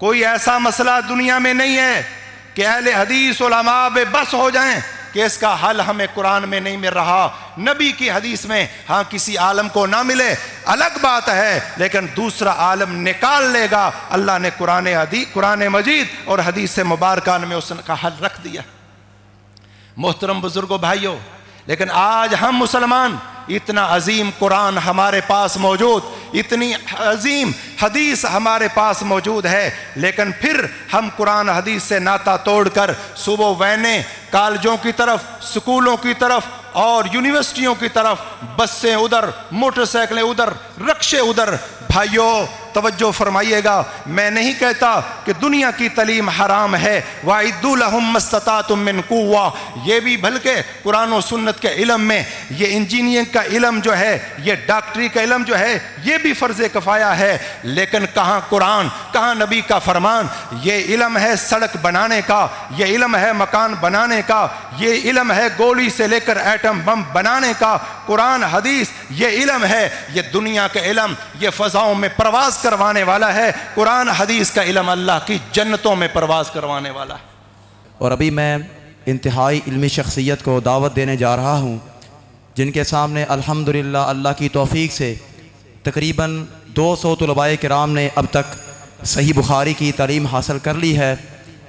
کوئی ایسا مسئلہ دنیا میں نہیں ہے کہ اہل حدیث علماء بے بس ہو جائیں کہ اس کا حل ہمیں قرآن میں نہیں مل رہا، نبی کی حدیث میں ہاں کسی عالم کو نہ ملے الگ بات ہے، لیکن دوسرا عالم نکال لے گا۔ اللہ نے قرآن مجید اور حدیث مبارکہ میں اس کا حل رکھ دیا۔ محترم بزرگوں بھائیوں، لیکن آج ہم مسلمان، اتنا عظیم قرآن ہمارے پاس موجود، اتنی عظیم حدیث ہمارے پاس موجود ہے، لیکن پھر ہم قرآن حدیث سے ناتا توڑ کر صبح وینیں کالجوں کی طرف، سکولوں کی طرف اور یونیورسٹیوں کی طرف، بسیں ادھر، موٹر سائیکلیں ادھر، رکشے ادھر۔ بھائیو توجہ فرمائیے گا، میں نہیں کہتا کہ دنیا کی تعلیم حرام ہے، وَأَعِدُّوا لَهُم مَّا اسْتَطَعْتُم مِّن قُوَّةٍ، یہ بھی بلکہ قرآن و سنت کے علم میں یہ انجینئرنگ کا علم جو ہے، یہ ڈاکٹری کا علم جو ہے، یہ بھی فرض کفایہ ہے، لیکن کہاں قرآن، کہاں نبی کا فرمان؟ یہ علم ہے سڑک بنانے کا، یہ علم ہے مکان بنانے کا، یہ علم ہے گولی سے لے کر ایٹم بم بنانے کا۔ قرآن حدیث یہ علم ہے، یہ دنیا کا علم، یہ فضاؤں میں پرواز کروانے والا ہے۔ قرآن حدیث کا علم اللہ کی جنتوں میں پرواز کروانے والا ہے۔ اور ابھی میں انتہائی علمی شخصیت کو دعوت دینے جا رہا ہوں، جن کے سامنے الحمدللہ اللہ کی توفیق سے تقریباً 200 طلباء کرام نے اب تک صحیح بخاری کی تعلیم حاصل کر لی ہے۔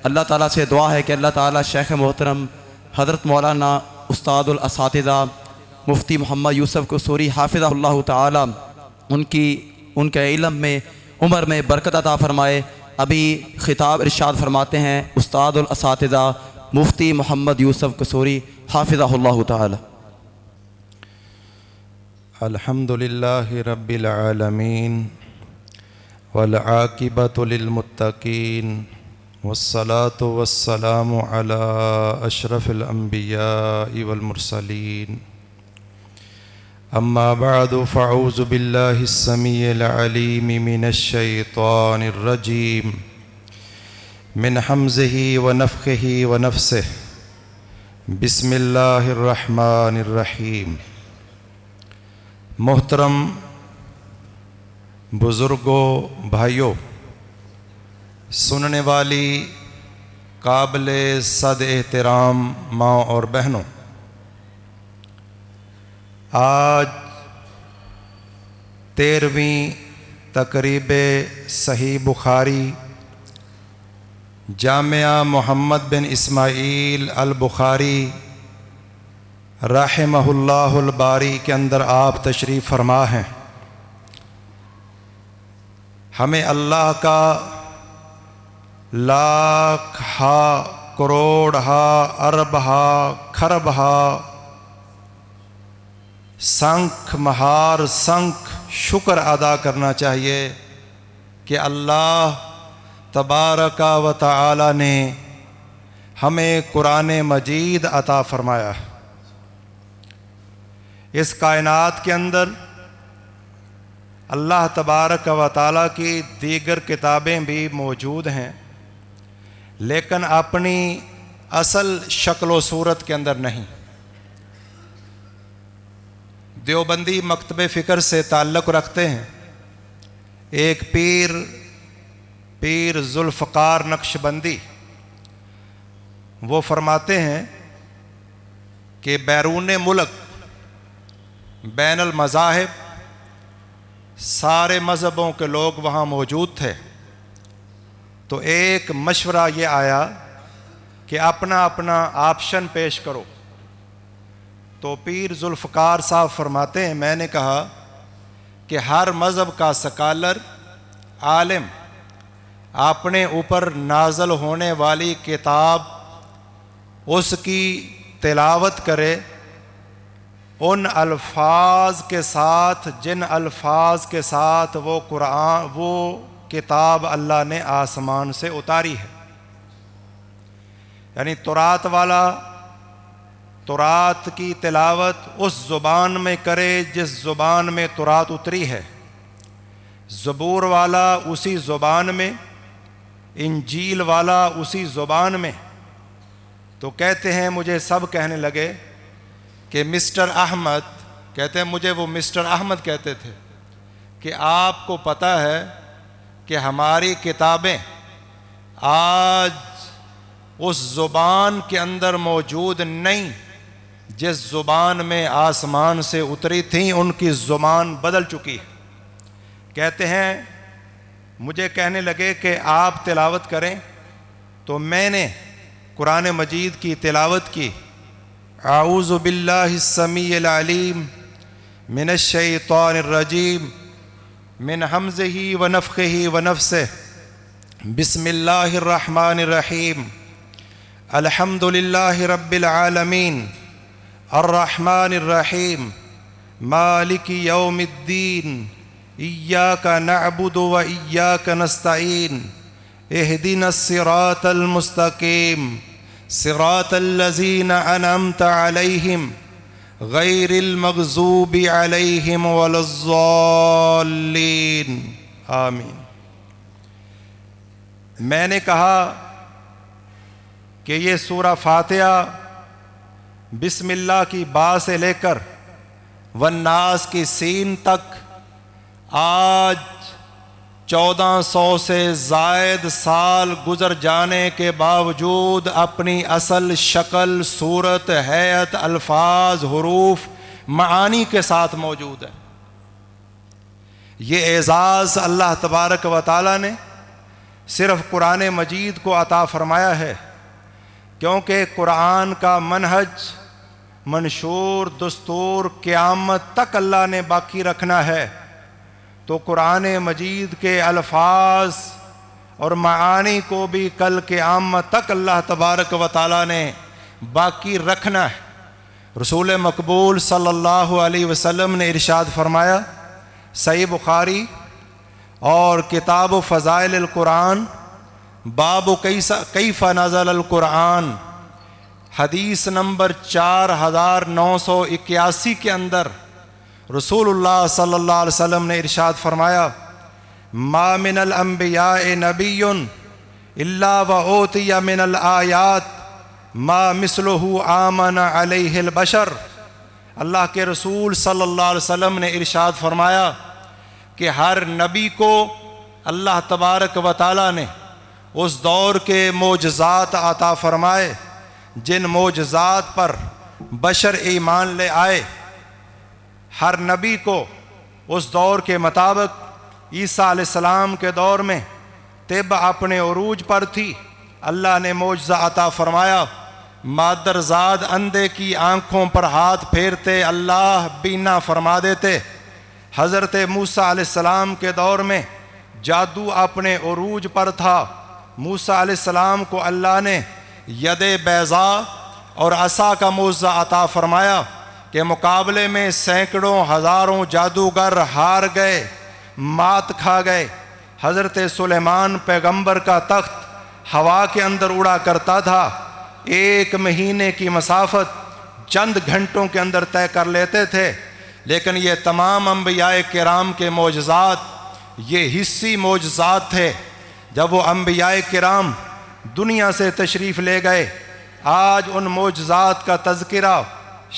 اللہ تعالیٰ سے دعا ہے کہ اللہ تعالیٰ شیخ محترم حضرت مولانا استاد الاساتذہ مفتی محمد یوسف قصوری حافظہ اللہ تعالیٰ ان کے علم میں، عمر میں برکت عطا فرمائے۔ ابھی خطاب ارشاد فرماتے ہیں استاد الاساتذہ مفتی محمد یوسف قصوری حافظہ اللہ تعالیٰ۔ الحمدللہ رب العالمین والعاقبۃ للمتقین والصلاة والسلام علی اشرف الانبیاء والمرسلین، اما بعد فاعوذ باللہ السمیع العلیم من الشیطان الرجیم من حمزہ ونفخہ ونفسہ، بسم اللہ الرحمن الرحیم۔ محترم بزرگوں، بھائیوں، سننے والی قابل صد احترام ماں اور بہنوں، آج 13ویں تقریب صحیح بخاری جامعہ محمد بن اسماعیل البخاری رحمہ اللہ الباری کے اندر آپ تشریف فرما ہیں۔ ہمیں اللہ کا لاکھ ہا، کروڑ ہا، ارب ہا، کھرب ہا، سنکھ مہار سنکھ شکر ادا کرنا چاہیے کہ اللہ تبارک و تعالی نے ہمیں قرآن مجید عطا فرمایا۔ اس کائنات کے اندر اللہ تبارک و تعالی کی دیگر کتابیں بھی موجود ہیں، لیکن اپنی اصل شکل و صورت کے اندر نہیں۔ دیوبندی مکتب فکر سے تعلق رکھتے ہیں ایک پیر ذوالفقار نقشبندی، وہ فرماتے ہیں کہ بیرون ملک بین المذاہب سارے مذہبوں کے لوگ وہاں موجود تھے، تو ایک مشورہ یہ آیا کہ اپنا اپنا آپشن پیش کرو۔ تو پیر ذوالفقار صاحب فرماتے ہیں میں نے کہا کہ ہر مذہب کا سکالر، عالم اپنے اوپر نازل ہونے والی کتاب اس کی تلاوت کرے ان الفاظ کے ساتھ جن الفاظ کے ساتھ وہ کتاب اللہ نے آسمان سے اتاری ہے۔ یعنی تورات والا تورات کی تلاوت اس زبان میں کرے جس زبان میں تورات اتری ہے، زبور والا اسی زبان میں، انجیل والا اسی زبان میں۔ تو کہتے ہیں مجھے سب کہنے لگے کہ مسٹر احمد، کہتے ہیں مجھے وہ مسٹر احمد کہتے تھے، کہ آپ کو پتہ ہے کہ ہماری کتابیں آج اس زبان کے اندر موجود نہیں جس زبان میں آسمان سے اتری تھیں، ان کی زبان بدل چکی ہے۔ کہتے ہیں مجھے کہنے لگے کہ آپ تلاوت کریں، تو میں نے قرآن مجید کی تلاوت کی۔ اعوذ باللہ السمیع العلیم من الشیطان الرجیم من حمزہ ونفخہ ونفثہ، بسم اللہ الرحمن الرحیم، الحمد للہ رب العالمین، الرحمن الرحیم، مالک یوم الدین، ایاک نعبد و ایاک نستعین، اہدنا الصراط المستقیم، صراط الذین انعمت علیہم غیر المغضوب علیہم ولا الضالین، آمین۔ میں نے کہا کہ یہ سورہ فاتحہ بسم اللہ کی با سے لے کر والناس کی سین تک آج 1400 سے زائد سال گزر جانے کے باوجود اپنی اصل شکل، صورت، ہیئت، الفاظ، حروف، معانی کے ساتھ موجود ہے۔ یہ اعزاز اللہ تبارک و تعالی نے صرف قرآن مجید کو عطا فرمایا ہے، کیونکہ قرآن کا منہج، منشور، دستور قیامت تک اللہ نے باقی رکھنا ہے، تو قرآن مجید کے الفاظ اور معانی کو بھی کل قیامت تک اللہ تبارک و تعالی نے باقی رکھنا ہے۔ رسول مقبول صلی اللہ علیہ وسلم نے ارشاد فرمایا، صحیح بخاری اور کتاب فضائل القرآن، باب کیف نزل القرآن، حدیث نمبر 4981 کے اندر رسول اللہ صلی اللہ علیہ وسلم نے ارشاد فرمایا، ما من الانبیاء نبی الا وأوتي من الآیات ما مثلہ آمن علیہ البشر۔ اللہ کے رسول صلی اللہ علیہ وسلم نے ارشاد فرمایا کہ ہر نبی کو اللہ تبارک و تعالی نے اس دور کے معجزات عطا فرمائے جن معجزات پر بشر ایمان لے آئے۔ ہر نبی کو اس دور کے مطابق، عیسیٰ علیہ السلام کے دور میں طب اپنے عروج پر تھی، اللہ نے معجزہ عطا فرمایا، مادرزاد اندھے کی آنکھوں پر ہاتھ پھیرتے اللہ بینا فرما دیتے۔ حضرت موسیٰ علیہ السلام کے دور میں جادو اپنے عروج پر تھا، موسیٰ علیہ السلام کو اللہ نے ید بیضاء اور عصا کا معجزہ عطا فرمایا کہ مقابلے میں سینکڑوں ہزاروں جادوگر ہار گئے، مات کھا گئے۔ حضرت سلیمان پیغمبر کا تخت ہوا کے اندر اڑا کرتا تھا، 1 مہینے کی مسافت چند گھنٹوں کے اندر طے کر لیتے تھے، لیکن یہ تمام انبیاء کرام کے معجزات یہ حصی معجزات تھے۔ جب وہ انبیاء کرام دنیا سے تشریف لے گئے، آج ان معجزات کا تذکرہ،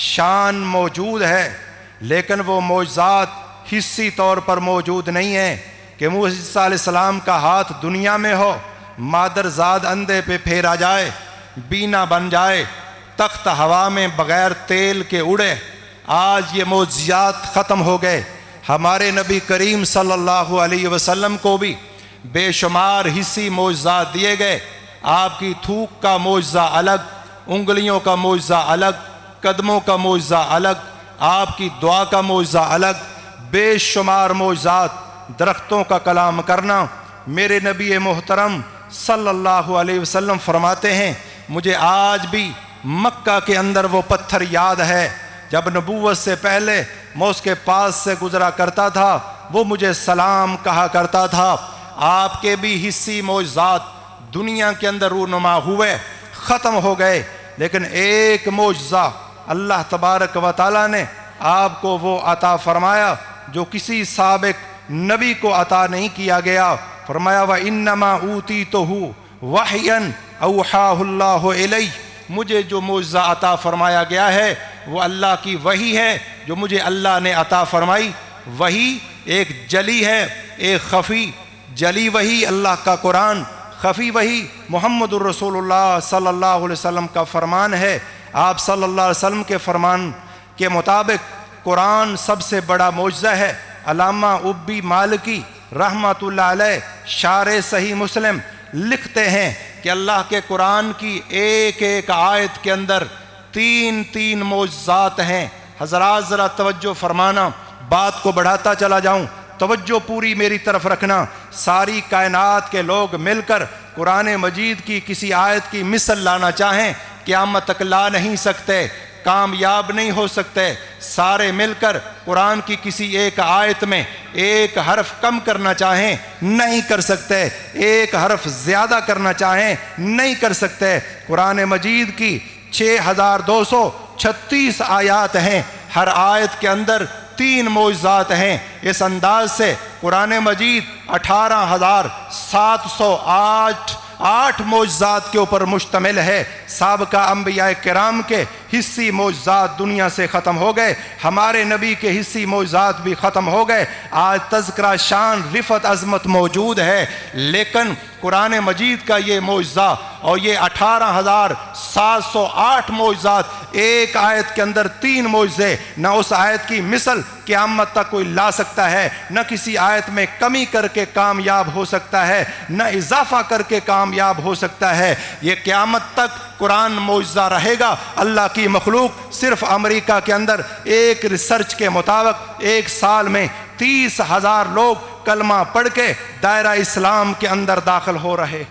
شان موجود ہے، لیکن وہ معجزات حصی طور پر موجود نہیں ہیں کہ موسیٰ علیہ السلام کا ہاتھ دنیا میں ہو، مادرزاد اندھے پہ پھیرا جائے، بینا بن جائے، تخت ہوا میں بغیر تیل کے اڑے۔ آج یہ معجزات ختم ہو گئے۔ ہمارے نبی کریم صلی اللہ علیہ وسلم کو بھی بے شمار حصی معجزات دیے گئے۔ آپ کی تھوک کا معجزہ الگ، انگلیوں کا معجزہ الگ، قدموں کا معجزہ الگ، آپ کی دعا کا معجزہ الگ، بے شمار معجزات، درختوں کا کلام کرنا۔ میرے نبی محترم صلی اللہ علیہ وسلم فرماتے ہیں، مجھے آج بھی مکہ کے اندر وہ پتھر یاد ہے، جب نبوت سے پہلے میں اس کے پاس سے گزرا کرتا تھا، وہ مجھے سلام کہا کرتا تھا۔ آپ کے بھی حصی معجزات دنیا کے اندر رونما ہوئے، ختم ہو گئے، لیکن ایک معجزہ اللہ تبارک و تعالی نے آپ کو وہ عطا فرمایا جو کسی سابق نبی کو عطا نہیں کیا گیا۔ فرمایا وَإِنَّمَا أُوتِيتُهُ وَحْيًا أَوْحَاهُ اللَّهُ إِلَيَّ، مجھے جو معجزہ عطا فرمایا گیا ہے وہ اللہ کی وحی ہے جو مجھے اللہ نے عطا فرمائی۔ وحی ایک جلی ہے، ایک خفی۔ جلی وحی اللہ کا قرآن، خفی وحی محمد الرسول صلی اللہ علیہ وسلم کا فرمان ہے۔ آپ صلی اللہ علیہ وسلم کے فرمان کے مطابق قرآن سب سے بڑا معجزہ ہے۔ علامہ ابی مالکی رحمۃ اللہ علیہ شارح صحیح مسلم لکھتے ہیں کہ اللہ کے قرآن کی ایک ایک آیت کے اندر تین معجزات ہیں۔ حضرات ذرا توجہ فرمانا، بات کو بڑھاتا چلا جاؤں، توجہ پوری میری طرف رکھنا۔ ساری کائنات کے لوگ مل کر قرآن مجید کی کسی آیت کی مثل لانا چاہیں، قیامت تک لا نہیں سکتے، کامیاب نہیں ہو سکتے۔ سارے مل کر قرآن کی کسی ایک آیت میں ایک حرف کم کرنا چاہیں نہیں کر سکتے، ایک حرف زیادہ کرنا چاہیں نہیں کر سکتے۔ قرآن مجید کی 6236 آیات ہیں، ہر آیت کے اندر 3 معجزات ہیں۔ اس انداز سے قرآن مجید 18,708 معجزات کے اوپر مشتمل ہے۔ سابقہ انبیاء کرام کے حصی معجزات دنیا سے ختم ہو گئے، ہمارے نبی کے حصی معجزات بھی ختم ہو گئے۔ آج تذکرہ شان رفعت عظمت موجود ہے، لیکن قرآن مجید کا یہ معجزہ اور یہ 18,708 معجزات، ایک آیت کے اندر 3 معجزے، نہ اس آیت کی مثل قیامت تک کوئی لا سکتا ہے، نہ کسی آیت میں کمی کر کے کامیاب ہو سکتا ہے، نہ اضافہ کر کے کامیاب ہو سکتا ہے۔ یہ قیامت تک قرآن معجزہ رہے گا۔ اللہ کی مخلوق صرف امریکہ کے اندر ایک ریسرچ کے مطابق 1 سال میں 30,000 لوگ کلمہ پڑھ کے دائرہ اسلام کے اندر داخل ہو رہے،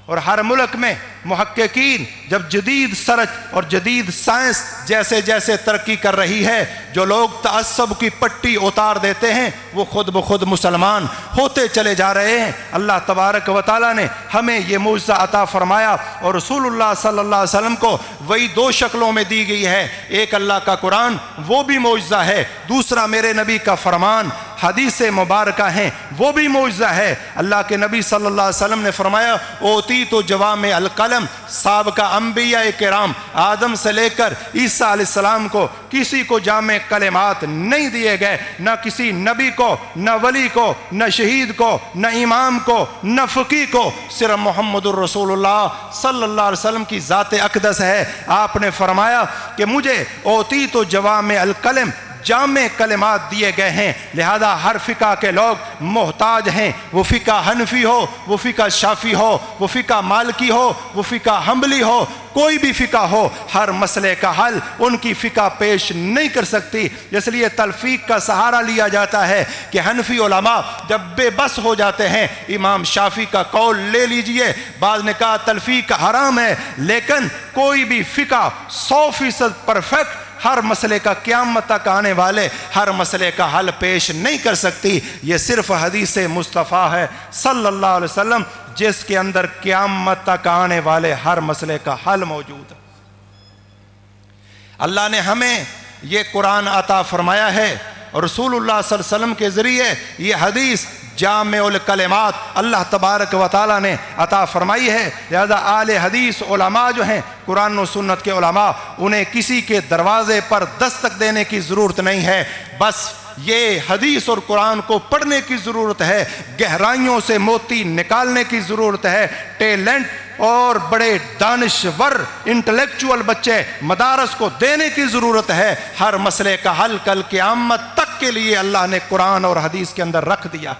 اور ہر ملک میں محققین جب جدید سرچ اور جدید سائنس جیسے جیسے ترقی کر رہی ہے، جو لوگ تعصب کی پٹی اتار دیتے ہیں وہ خود بخود مسلمان ہوتے چلے جا رہے ہیں۔ اللہ تبارک و تعالیٰ نے ہمیں یہ معجزہ عطا فرمایا، اور رسول اللہ صلی اللہ علیہ وسلم کو وہی 2 شکلوں میں دی گئی ہے۔ ایک اللہ کا قرآن، وہ بھی معجزہ ہے، دوسرا میرے نبی کا فرمان، حدیث مبارکہ ہیں، وہ بھی معجزہ ہے۔ اللہ کے نبی صلی اللہ علیہ وسلم نے فرمایا اوتیت جوامع القلم، سابقہ انبیاء کرام آدم سے لے کر عیسیٰ علیہ السلام کو کسی کو جامع کلمات نہیں دیے گئے، نہ کسی نبی کو، نہ ولی کو، نہ شہید کو، نہ امام کو، نہ فقیہ کو، صرف محمد الرسول اللہ صلی اللہ علیہ وسلم کی ذات اقدس ہے۔ آپ نے فرمایا کہ مجھے اوتیت جوامع القلم، جامع کلمات دیے گئے ہیں، لہذا ہر فقہ کے لوگ محتاج ہیں، وہ فقہ حنفی ہو، وہ فقہ شافعی ہو، وہ فقہ مالکی ہو، وہ فقہ حنبلی ہو، کوئی بھی فقہ ہو، ہر مسئلے کا حل ان کی فقہ پیش نہیں کر سکتی۔ اس لیے تلفیق کا سہارا لیا جاتا ہے کہ حنفی علماء جب بے بس ہو جاتے ہیں، امام شافعی کا قول لے لیجئے۔ بعض نے کہا تلفیق حرام ہے، لیکن کوئی بھی فقہ 100% پرفیکٹ ہر مسئلے کا قیامت تک آنے والے ہر مسئلے کا حل پیش نہیں کر سکتی۔ یہ صرف حدیث مصطفیٰ ہے صلی اللہ علیہ وسلم جس کے اندر قیامت تک آنے والے ہر مسئلے کا حل موجود ہے۔ اللہ نے ہمیں یہ قرآن عطا فرمایا ہے، اور رسول اللہ صلی اللہ علیہ وسلم کے ذریعے یہ حدیث جامع الکلمات اللہ تبارک و تعالیٰ نے عطا فرمائی ہے۔ لہذا اہل حدیث علماء جو ہیں، قرآن و سنت کے علماء، انہیں کسی کے دروازے پر دستک دینے کی ضرورت نہیں ہے، بس یہ حدیث اور قرآن کو پڑھنے کی ضرورت ہے، گہرائیوں سے موتی نکالنے کی ضرورت ہے۔ ٹیلنٹ اور بڑے دانشور انٹلیکچول بچے مدارس کو دینے کی ضرورت ہے۔ ہر مسئلے کا حل کل قیامت تک کے لیے اللہ نے قرآن اور حدیث کے اندر رکھ دیا۔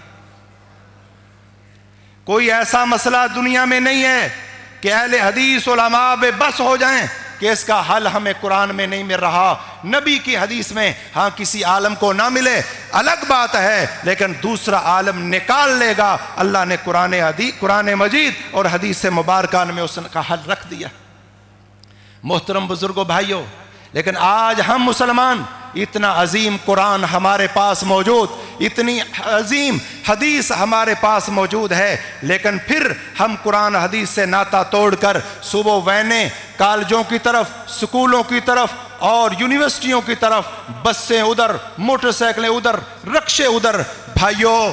کوئی ایسا مسئلہ دنیا میں نہیں ہے کہ اہل حدیث علماء بے بس ہو جائیں کہ اس کا حل ہمیں قرآن میں نہیں مل رہا، نبی کی حدیث میں ہاں کسی عالم کو نہ ملے الگ بات ہے، لیکن دوسرا عالم نکال لے گا۔ اللہ نے قرآن مجید اور حدیث مبارکہ میں اس کا حل رکھ دیا۔ محترم بزرگوں بھائیوں، لیکن آج ہم مسلمان، اتنا عظیم قرآن ہمارے پاس موجود، اتنی عظیم حدیث ہمارے پاس موجود ہے، لیکن پھر ہم قرآن حدیث سے ناتا توڑ کر صبح وینیں کالجوں کی طرف، سکولوں کی طرف اور یونیورسٹیوں کی طرف، بسیں ادھر، موٹر سائیکلیں ادھر، رکشے ادھر۔ بھائیوں،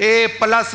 A+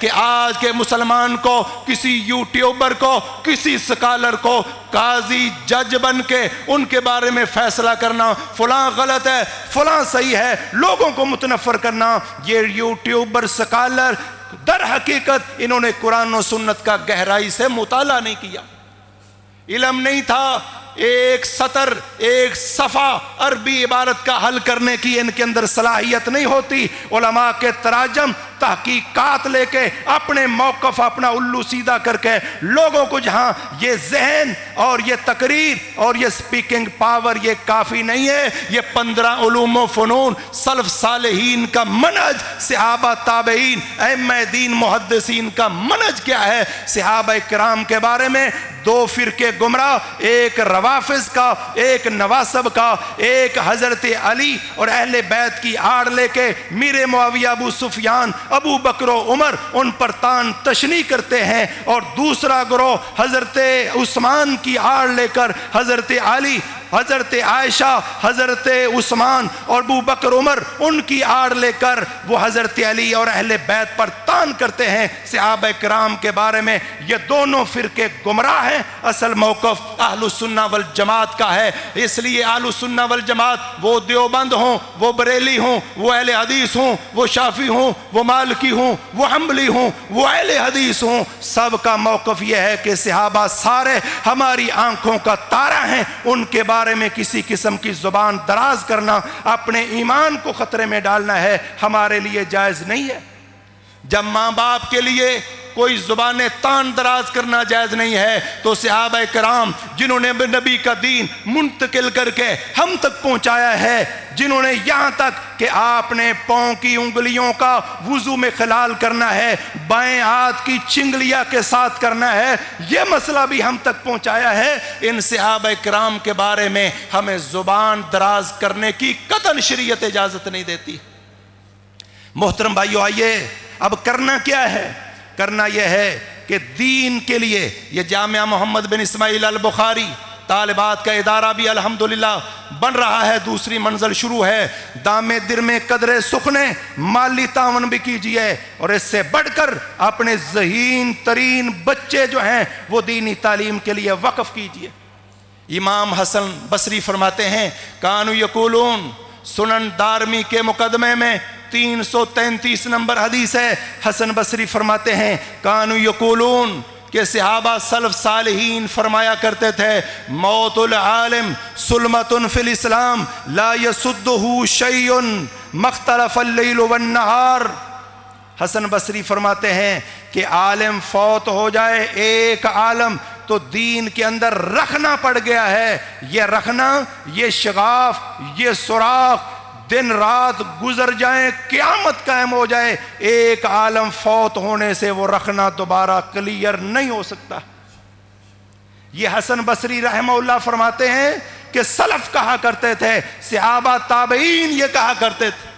کہ آج کے مسلمان کو, کسی یوٹیوبر کو, کسی سکالر کو قاضی جج بن کے ان کے بارے میں فیصلہ کرنا, فلاں غلط ہے فلاں صحیح ہے, لوگوں کو متنفر کرنا. یہ یوٹیوبر سکالر در حقیقت انہوں نے قرآن و سنت کا گہرائی سے مطالعہ نہیں کیا, علم نہیں تھا. ایک سطر ایک صفحہ عربی عبارت کا حل کرنے کی ان کے اندر صلاحیت نہیں ہوتی. علماء کے تراجم تحقیقات لے کے اپنے موقف اپنا الو سیدھا کر کے لوگوں کو, جہاں یہ ذہن اور یہ تقریر اور یہ سپیکنگ پاور یہ کافی نہیں ہے, یہ 15 علوم و فنون سلف صالحین کا منہج, صحابہ تابعین ائمہ دین محدثین کا منہج کیا ہے. صحابہ کرام کے بارے میں 2 فرقے گمراہ, ایک روافض کا, ایک نواسب کا, ایک حضرت علی اور اہل بیت کی آڑ لے کے میر معاویہ, ابو سفیان, ابو بکر و عمر ان پر تان تشنیع کرتے ہیں, اور دوسرا گروہ حضرت عثمان کی آڑ لے کر حضرت علی, حضرت عائشہ, حضرت عثمان اور ابو بکر عمر ان کی آڑ لے کر وہ حضرت علی اور اہل بیت پر تان کرتے ہیں صحابہ کرام کے بارے میں. یہ دونوں فرقے گمراہ ہیں. اصل موقف اہل السنہ والجماعت کا ہے. اس لیے اہل السنہ والجماعت, وہ دیوبند ہوں, وہ بریلی ہوں, وہ اہل حدیث ہوں, وہ شافعی ہوں, وہ مالکی ہوں, وہ حنبلی ہوں, وہ اہل حدیث ہوں, سب کا موقف یہ ہے کہ صحابہ سارے ہماری آنکھوں کا تارا ہیں. ان کے بارے میں کسی قسم کی زبان دراز کرنا, اپنے ایمان کو خطرے میں ڈالنا ہے, ہمارے لیے جائز نہیں ہے. جب ماں باپ کے لیے کوئی زبان تان دراز کرنا جائز نہیں ہے, تو صحابہ کرام جنہوں نے نبی کا دین منتقل کر کے ہم تک پہنچایا ہے, جنہوں نے یہاں تک کہ آپ نے پاؤں کی انگلیوں کا وضو میں خلال کرنا ہے, بائیں ہاتھ کی چنگلیا کے ساتھ کرنا ہے, یہ مسئلہ بھی ہم تک پہنچایا ہے. ان صحابہ کرام کے بارے میں ہمیں زبان دراز کرنے کی قطعاً شریعت اجازت نہیں دیتی. محترم بھائیو, آئیے اب کرنا کیا ہے؟ کرنا یہ ہے کہ دین کے لیے یہ جامعہ محمد بن اسماعیل البخاری طالبات کا ادارہ بھی الحمدللہ بن رہا ہے, دوسری منزل شروع ہے. دامے در میں قدرے سخنے, مالی تعاون بھی کیجئے, اور اس سے بڑھ کر اپنے ذہین ترین بچے جو ہیں وہ دینی تعلیم کے لیے وقف کیجئے. امام حسن بصری فرماتے ہیں, کانو یقولون, سنن دارمی کے مقدمے میں 333 نمبر حدیث ہے. حسن بصری فرماتے ہیں, کانو یقولون, کہ صحابہ سلف صالحین فرمایا کرتے تھے, موت العالم سلمۃ فی الاسلام لا یسدہ شیء مختلف اللیل والنہار. حسن بصری فرماتے ہیں کہ عالم فوت ہو جائے, ایک عالم, تو دین کے اندر رکھنا پڑ گیا ہے. یہ رکھنا, یہ شغاف, یہ سوراخ, دن رات گزر جائیں, قیامت قائم ہو جائے, ایک عالم فوت ہونے سے وہ رکھنا دوبارہ کلیئر نہیں ہو سکتا. یہ حسن بصری رحمہ اللہ فرماتے ہیں کہ سلف کہا کرتے تھے, صحابہ تابعین یہ کہا کرتے تھے.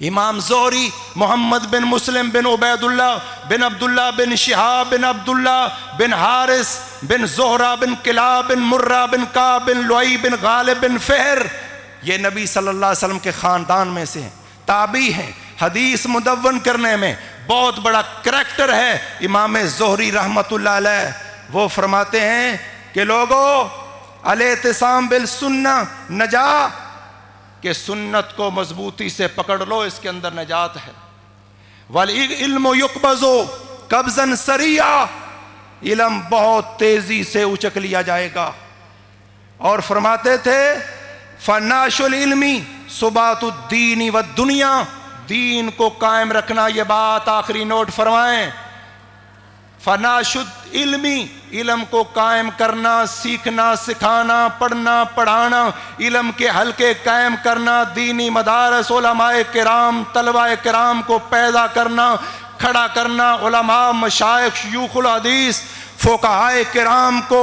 امام زہری محمد بن مسلم بن عبید اللہ بن عبداللہ بن شہاب بن عبداللہ بن حارث بن زہرہ بن کلاب بن مرہ بن کعب بن لؤی بن غالب بن فہر, یہ نبی صلی اللہ علیہ وسلم کے خاندان میں سے ہیں, تابعی ہیں, حدیث مدون کرنے میں بہت بڑا کریکٹر ہے امام زہری رحمت اللہ علیہ. وہ فرماتے ہیں کہ لوگو الاعتصام بالسنہ نجا, کہ سنت کو مضبوطی سے پکڑ لو, اس کے اندر نجات ہے. والعلم یقبض قبضا سریعا, علم بہت تیزی سے اچک لیا جائے گا. اور فرماتے تھے فناش العلمی ثبات الدین والدنیا, دین کو قائم رکھنا, یہ بات آخری نوٹ فرمائیں. فناش العلمی, علم کو قائم کرنا, سیکھنا, سکھانا, پڑھنا, پڑھانا, علم کے حلقے قائم کرنا, دینی مدارس, علماء کرام, طلباء کرام کو پیدا کرنا, کھڑا کرنا, علماء, مشائخ, شیوخ الحدیث, فقہائے کرام کو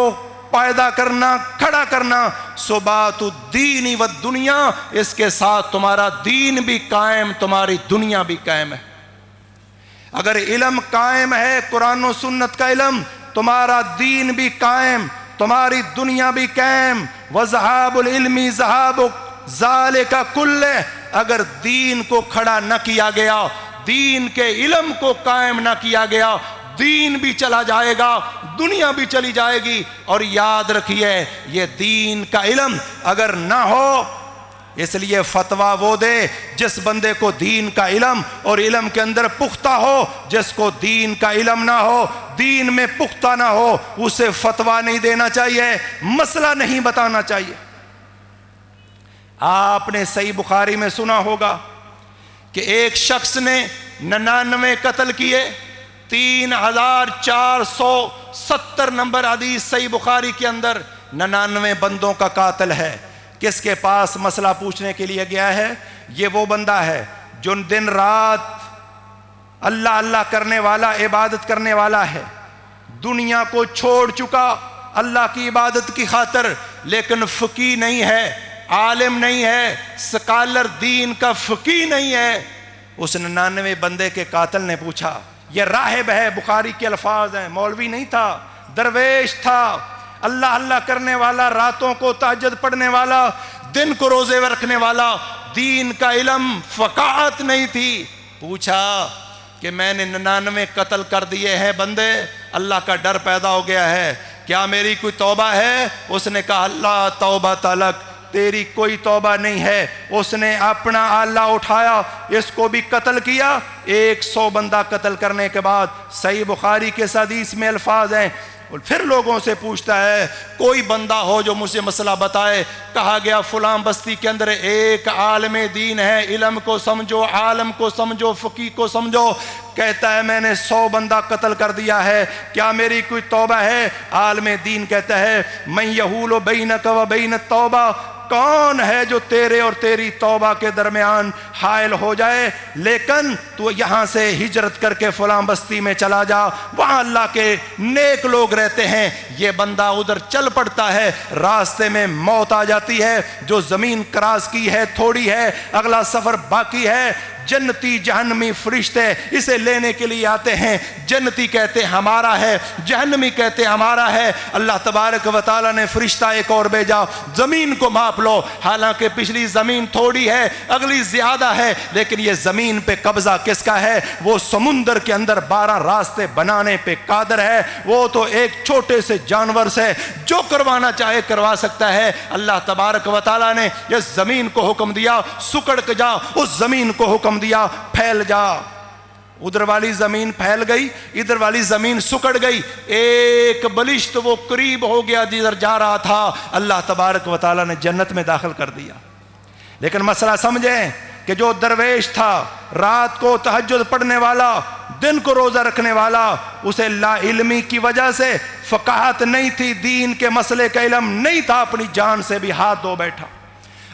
پیدا کرنا, کھڑا کرنا. ثبات الدین والدنیا, اس کے ساتھ تمہارا دین بھی قائم, تمہاری دنیا بھی قائم ہے. اگر علم قائم ہے, قرآن و سنت کا علم, تمہارا دین بھی قائم, تمہاری دنیا بھی قائم. وذہاب العلم ذہاب ذالک کلہ, اگر دین کو کھڑا نہ کیا گیا, دین کے علم کو قائم نہ کیا گیا، دین بھی چلا جائے گا، دنیا بھی چلی جائے گی۔ اور یاد رکھیے یہ دین کا علم اگر نہ ہو، اس لیے فتویٰ وہ دے جس بندے کو دین کا علم اور علم کے اندر پختہ ہو، جس کو دین کا علم نہ ہو، دین میں پختہ نہ ہو، اسے فتویٰ نہیں دینا چاہیے، مسئلہ نہیں بتانا چاہیے۔ آپ نے صحیح بخاری میں سنا ہوگا کہ ایک شخص نے 99 قتل کیے، 3470 نمبر حدیث صحیح بخاری کے اندر 99 بندوں کا قاتل ہے۔ کس کے پاس مسئلہ پوچھنے کے لیے گیا ہے؟ یہ وہ بندہ ہے جو دن رات اللہ اللہ کرنے والا، عبادت کرنے والا ہے، دنیا کو چھوڑ چکا اللہ کی عبادت کی خاطر، لیکن فقیہ نہیں ہے، عالم نہیں ہے، سکالر دین کا فقیہ نہیں ہے۔ اس 99 بندے کے قاتل نے پوچھا، یہ راہب ہے، بخاری کے الفاظ ہیں، مولوی نہیں تھا، درویش تھا، اللہ اللہ کرنے والا، راتوں کو تہجد پڑھنے والا، دن کو روزے رکھنے والا، دین کا علم فقاہت نہیں تھی۔ پوچھا کہ میں نے 99 قتل کر دیے ہیں بندے، اللہ کا ڈر پیدا ہو گیا ہے، کیا میری کوئی توبہ ہے؟ اس نے کہا اللہ توبہ تلک، تیری کوئی توبہ نہیں ہے۔ اس نے اپنا آلہ اٹھایا، اس کو بھی قتل کیا۔ 100 بندہ قتل کرنے کے بعد صحیح بخاری کے حدیث میں الفاظ ہیں، پھر لوگوں سے پوچھتا ہے کوئی بندہ ہو جو مجھے مسئلہ بتائے۔ کہا گیا فلاں بستی کے اندر ایک عالم دین ہے، علم کو سمجھو، عالم کو سمجھو، فقیہ کو سمجھو۔ کہتا ہے میں نے 100 بندہ قتل کر دیا ہے، کیا میری کوئی توبہ ہے؟ عالم دین کہتا ہے من یحول بینک و بین التوبہ، کون ہے جو تیرے اور تیری توبہ کے درمیان حائل ہو جائے؟ لیکن تو یہاں سے ہجرت کر کے فلاں بستی میں چلا جا، وہاں اللہ کے نیک لوگ رہتے ہیں۔ یہ بندہ ادھر چل پڑتا ہے، راستے میں موت آ جاتی ہے، جو زمین کراس کی ہے تھوڑی ہے، اگلا سفر باقی ہے۔ جنتی جہنمی فرشتے اسے لینے کے لیے آتے ہیں، جنتی کہتے ہمارا ہے، جہنمی کہتے ہمارا ہے۔ اللہ تبارک و تعالیٰ نے فرشتہ ایک اور بھیجا، زمین کو ماپ لو، حالانکہ پچھلی زمین تھوڑی ہے، اگلی زیادہ ہے، لیکن یہ زمین پہ قبضہ کس کا ہے؟ وہ سمندر کے اندر 12 راستے بنانے پہ قادر ہے، وہ تو ایک چھوٹے سے جانور سے جو کروانا چاہے کروا سکتا ہے۔ اللہ تبارک و تعالیٰ نے اس زمین کو حکم دیا سکڑ کے جا، اس زمین کو حکم دیا پھیل جا۔ ادھر والی زمین پھیل گئی، ادھر والی زمین سکڑ گئی، ایک بلشت وہ قریب ہو گیا جدھر جا رہا تھا، اللہ تبارک و تعالیٰ نے جنت میں داخل کر دیا۔ لیکن مسئلہ سمجھیں کہ جو درویش تھا، رات کو تہجد پڑھنے والا، دن کو روزہ رکھنے والا، اسے لا علمی کی وجہ سے فقاہت نہیں تھی، دین کے مسئلے کا علم نہیں تھا، اپنی جان سے بھی ہاتھ دھو بیٹھا۔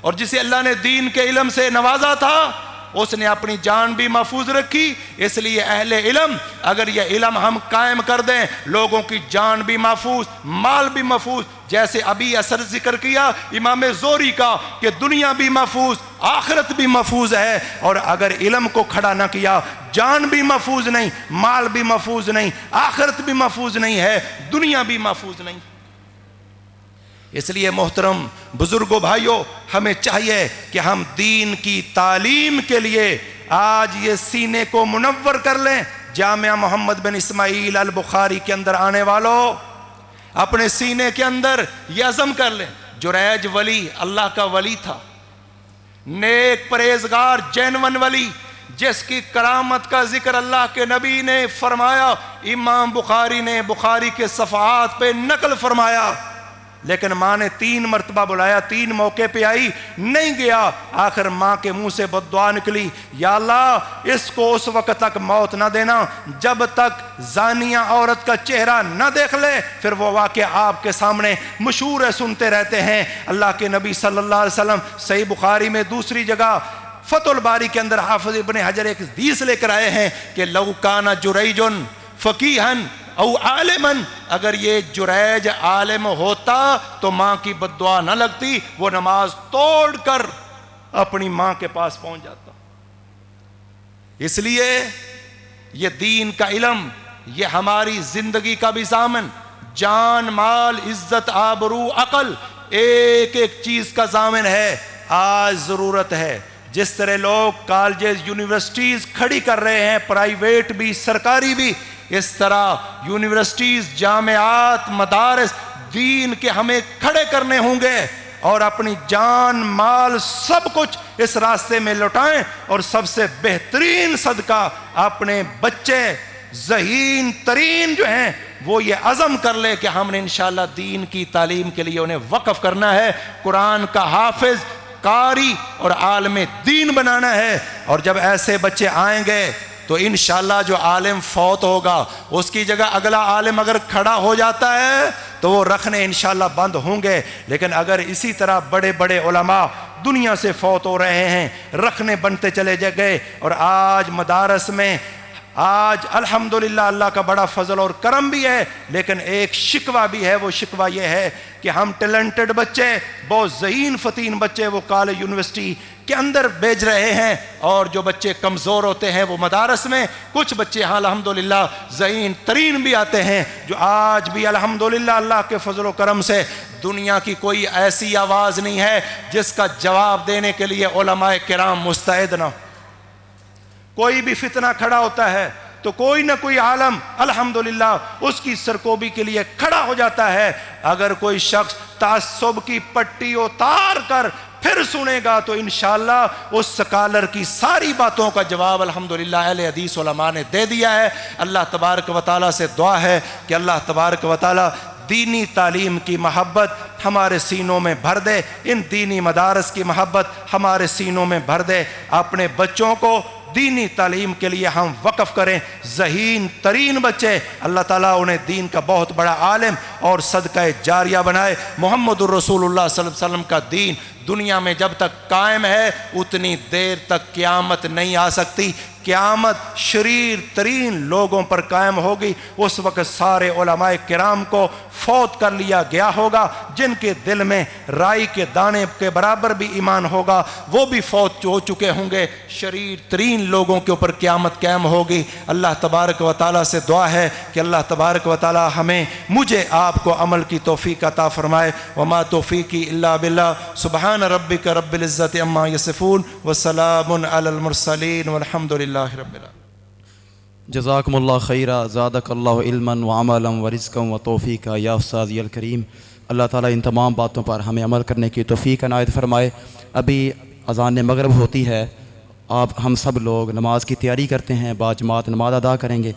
اور جسے اللہ نے دین کے علم سے نوازا تھا، اس نے اپنی جان بھی محفوظ رکھی۔ اس لیے اہل علم، اگر یہ علم ہم قائم کر دیں، لوگوں کی جان بھی محفوظ، مال بھی محفوظ، جیسے ابھی اثر ذکر کیا امام زہری کا کہ دنیا بھی محفوظ، آخرت بھی محفوظ ہے۔ اور اگر علم کو کھڑا نہ کیا، جان بھی محفوظ نہیں، مال بھی محفوظ نہیں، آخرت بھی محفوظ نہیں ہے، دنیا بھی محفوظ نہیں۔ اس لیے محترم بزرگوں بھائیوں، ہمیں چاہیے کہ ہم دین کی تعلیم کے لیے آج یہ سینے کو منور کر لیں۔ جامعہ محمد بن اسماعیل البخاری کے اندر آنے والوں، اپنے سینے کے اندر یہ عزم کر لیں، جریج ولی اللہ کا ولی تھا، نیک پرہیزگار جینون ولی، جس کی کرامت کا ذکر اللہ کے نبی نے فرمایا، امام بخاری نے بخاری کے صفحات پہ نقل فرمایا۔ لیکن ماں نے 3 مرتبہ بلایا، 3 موقع پہ آئی، نہیں گیا۔ آخر ماں کے منہ سے بد دعا نکلی، یا اللہ اس کو اس وقت تک موت نہ دینا جب تک زانیہ عورت کا چہرہ نہ دیکھ لے۔ پھر وہ واقعہ آپ کے سامنے مشہور ہے، سنتے رہتے ہیں۔ اللہ کے نبی صلی اللہ علیہ وسلم صحیح بخاری میں دوسری جگہ فتح الباری کے اندر حافظ ابن حجر ایک حدیث لے کر آئے ہیں کہ لو کان جریج فقیہن او عالمن، اگر یہ جریج عالم ہوتا تو ماں کی بد دعا نہ لگتی، وہ نماز توڑ کر اپنی ماں کے پاس پہنچ جاتا۔ اس لیے یہ دین کا علم، یہ ہماری زندگی کا بھی ضامن، جان مال عزت آبرو عقل، ایک ایک چیز کا ضامن ہے۔ آج ضرورت ہے جس طرح لوگ کالجز یونیورسٹیز کھڑی کر رہے ہیں، پرائیویٹ بھی سرکاری بھی، اس طرح یونیورسٹیز، جامعات، مدارس دین کے ہمیں کھڑے کرنے ہوں گے، اور اپنی جان مال سب کچھ اس راستے میں لوٹائیں، اور سب سے بہترین صدقہ اپنے بچے ذہین ترین جو ہیں وہ یہ عزم کر لے کہ ہم نے انشاءاللہ دین کی تعلیم کے لیے انہیں وقف کرنا ہے، قرآن کا حافظ، قاری اور عالم دین بنانا ہے۔ اور جب ایسے بچے آئیں گے تو انشاءاللہ جو عالم فوت ہوگا اس کی جگہ اگلا عالم اگر کھڑا ہو جاتا ہے تو وہ رکھنے انشاءاللہ بند ہوں گے، لیکن اگر اسی طرح بڑے بڑے علماء دنیا سے فوت ہو رہے ہیں، رکھنے بنتے چلے گئے، اور آج مدارس میں آج الحمدللہ اللہ کا بڑا فضل اور کرم بھی ہے، لیکن ایک شکوہ بھی ہے، وہ شکوہ یہ ہے کہ ہم ٹیلنٹڈ بچے، بہت ذہین فتین بچے وہ کالج یونیورسٹی کے اندر بھیج رہے ہیں، اور جو بچے کمزور ہوتے ہیں وہ مدارس میں، کچھ بچے ہاں الحمدللہ ذہین ترین بھی آتے ہیں، جو آج بھی الحمدللہ اللہ کے فضل و کرم سے دنیا کی کوئی ایسی آواز نہیں ہے جس کا جواب دینے کے لیے علماء کرام مستعد نہ۔ کوئی بھی فتنہ کھڑا ہوتا ہے تو کوئی نہ کوئی عالم الحمدللہ اس کی سرکوبی کے لیے کھڑا ہو جاتا ہے۔ اگر کوئی شخص تعصب کی پٹی اتار کر پھر سنے گا تو انشاءاللہ اس سکالر کی ساری باتوں کا جواب الحمدللہ اہل حدیث علماء نے دے دیا ہے۔ اللہ تبارک و تعالیٰ سے دعا ہے کہ اللہ تبارک و تعالیٰ دینی تعلیم کی محبت ہمارے سینوں میں بھر دے، ان دینی مدارس کی محبت ہمارے سینوں میں بھر دے، اپنے بچوں کو دینی تعلیم کے لیے ہم وقف کریں، ذہین ترین بچے اللہ تعالیٰ انہیں دین کا بہت بڑا عالم اور صدقہ جاریہ بنائے۔ محمد الرسول اللہ صلی اللہ علیہ وسلم کا دین دنیا میں جب تک قائم ہے اتنی دیر تک قیامت نہیں آ سکتی۔ قیامت شریر ترین لوگوں پر قائم ہوگی، اس وقت سارے علماء کرام کو فوت کر لیا گیا ہوگا، جن کے دل میں رائی کے دانے کے برابر بھی ایمان ہوگا وہ بھی فوت ہو چکے ہوں گے، شریر ترین لوگوں کے اوپر قیامت قائم ہوگی۔ اللہ تبارک و تعالیٰ سے دعا ہے کہ اللہ تبارک و تعالیٰ ہمیں مجھے آپ کو عمل کی توفیق عطا فرمائے۔ وما توفیقی الا باللہ، سبحان ربک رب العزت عما یصفون وسلام علی المرسلین والحمد للہ رب العالمین۔ جزاکم اللہ خیرہ، زادک اللہ علما وعملا ورزقا وتوفیقا یا استاذی الکریم۔ اللہ تعالیٰ ان تمام باتوں پر ہمیں عمل کرنے کی توفیق عنایت فرمائے۔ ابھی اذان مغرب ہوتی ہے، آپ ہم سب لوگ نماز کی تیاری کرتے ہیں، با جماعت نماز ادا کریں گے۔